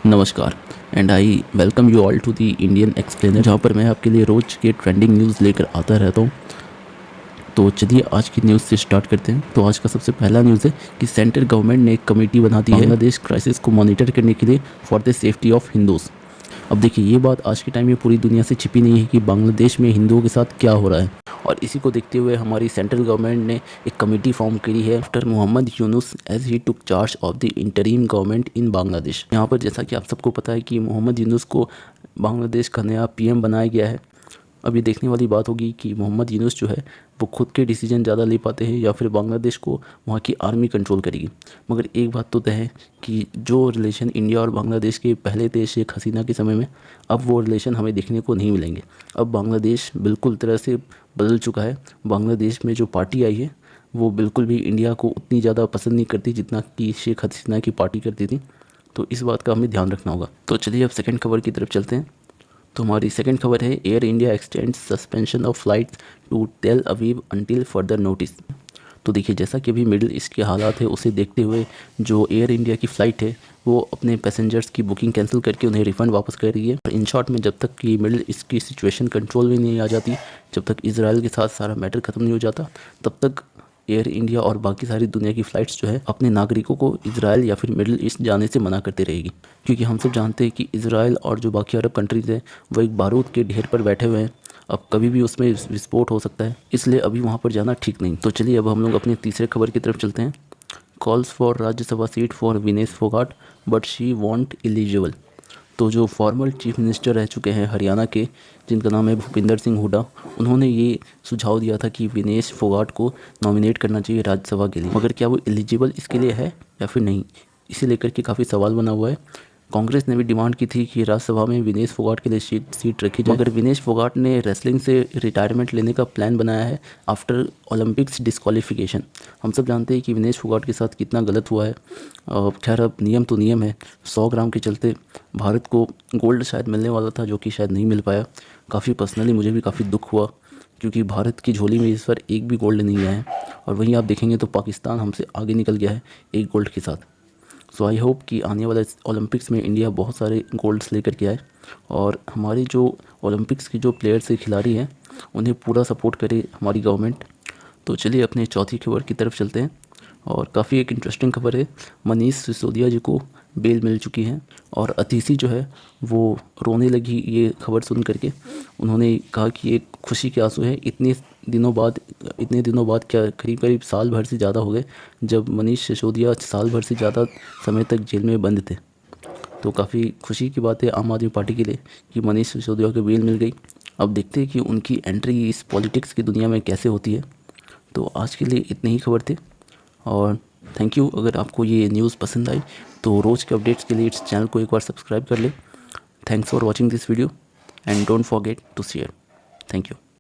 नमस्कार and I welcome you all to the Indian explainer, जहाँ पर मैं आपके लिए रोज के ट्रेंडिंग न्यूज़ लेकर आता रहता हूँ। तो चलिए आज की न्यूज़ से स्टार्ट करते हैं। तो आज का सबसे पहला न्यूज़ है कि सेंट्रल गवर्नमेंट ने एक कमेटी बना दी है बांग्लादेश क्राइसिस को मॉनिटर करने के लिए for the safety of Hindus. अब देखिए, ये बात आज के टाइम में पूरी दुनिया से छिपी नहीं है कि बांग्लादेश में हिंदुओं के साथ क्या हो रहा है, और इसी को देखते हुए हमारी सेंट्रल गवर्नमेंट ने एक कमेटी फॉर्म करी है after Mohammad Yunus as he took charge of the interim government in Bangladesh. यहाँ पर जैसा कि आप सबको पता है कि मोहम्मद यूनुस को बांग्लादेश का नया पीएम बनाया गया है। अब ये देखने वाली बात होगी कि मोहम्मद यूनुस जो है वो खुद के डिसीजन ज़्यादा ले पाते हैं या फिर बांग्लादेश को वहाँ की आर्मी कंट्रोल करेगी। मगर एक बात तो तय है कि जो रिलेशन इंडिया और बांग्लादेश के पहले थे शेख हसीना के समय में, अब वो रिलेशन हमें देखने को नहीं मिलेंगे। अब बांग्लादेश बिल्कुल तरह से बदल चुका है। बांग्लादेश में जो पार्टी आई है वो बिल्कुल भी इंडिया को उतनी ज़्यादा पसंद नहीं करती जितना कि शेख हसीना की पार्टी करती थी। तो इस बात का हमें ध्यान रखना होगा। तो चलिए अब सेकेंड खबर की तरफ चलते हैं। तो हमारी सेकंड खबर है, Air India extends suspension of flights to Tel Aviv until further notice. तो देखिए, जैसा कि अभी मिडिल ईस्ट के हालात है उसे देखते हुए जो एयर इंडिया की फ़्लाइट है वो अपने पैसेंजर्स की बुकिंग कैंसिल करके उन्हें रिफ़ंड वापस कर रही है। इन शॉर्ट में, जब तक कि मिडिल ईस्ट की सिचुएशन कंट्रोल में नहीं आ जाती, जब तक इजराइल के साथ सारा मैटर ख़त्म नहीं हो जाता, तब तक एयर इंडिया और बाकी सारी दुनिया की फ़्लाइट्स जो है अपने नागरिकों को इजराइल या फिर मिडिल ईस्ट जाने से मना करती रहेगी। क्योंकि हम सब जानते हैं कि इजराइल और जो बाकी अरब कंट्रीज़ हैं वो एक बारूद के ढेर पर बैठे हुए हैं। अब कभी भी उसमें विस्फोट हो सकता है, इसलिए अभी वहाँ पर जाना ठीक नहीं। तो चलिए अब हम लोग अपनी तीसरे खबर की तरफ चलते हैं। Calls for Rajya Sabha seat for Vinesh Phogat but she want eligible. तो जो फॉर्मर चीफ मिनिस्टर रह चुके हैं हरियाणा के, जिनका नाम है भूपिंदर सिंह हुड्डा, उन्होंने ये सुझाव दिया था कि विनेश फोगाट को नॉमिनेट करना चाहिए राज्यसभा के लिए। मगर क्या वो एलिजिबल इसके लिए है या फिर नहीं, इसे लेकर के काफ़ी सवाल बना हुआ है। कांग्रेस ने भी डिमांड की थी कि राज्यसभा में विनेश फोगाट के लिए सीट रखी जाए, मगर विनेश फोगाट ने रेसलिंग से रिटायरमेंट लेने का प्लान बनाया है आफ्टर ओलंपिक्स डिस्क्वालिफिकेशन। हम सब जानते हैं कि विनेश फोगाट के साथ कितना गलत हुआ है। खैर, अब नियम तो नियम है। 100 ग्राम के चलते भारत को गोल्ड शायद मिलने वाला था, जो कि शायद नहीं मिल पाया। काफ़ी पर्सनली मुझे भी काफ़ी दुख हुआ, क्योंकि भारत की झोली में इस बार एक भी गोल्ड नहीं आया है। और वहीं आप देखेंगे तो पाकिस्तान हमसे आगे निकल गया है एक गोल्ड के साथ। सो आई होप कि आने वाले ओलंपिक्स में इंडिया बहुत सारे गोल्ड्स लेकर के आए, और हमारे जो ओलंपिक्स के जो प्लेयर्स के खिलाड़ी हैं उन्हें पूरा सपोर्ट करे हमारी गवर्नमेंट। तो चलिए अपने चौथी खबर की तरफ चलते हैं, और काफ़ी एक इंटरेस्टिंग खबर है। मनीष सिसोदिया जी को बेल मिल चुकी है, और अतिशी जो है वो रोने लगी ये खबर सुन करके। उन्होंने कहा कि ये खुशी के आंसू है। इतने दिनों बाद क्या, करीब करीब साल भर से ज़्यादा हो गए जब मनीष सिसोदिया साल भर से ज़्यादा समय तक जेल में बंद थे। तो काफ़ी खुशी की बात है आम आदमी पार्टी के लिए कि मनीष सिसोदिया को बेल मिल गई। अब देखते हैं कि उनकी एंट्री इस पॉलिटिक्स की दुनिया में कैसे होती है। तो आज के लिए इतनी ही खबर थे, और थैंक यू। अगर आपको ये न्यूज़ पसंद आई तो रोज़ के अपडेट्स के लिए इस चैनल को एक बार सब्सक्राइब कर ले। Thanks for watching this video and don't forget to share. Thank you.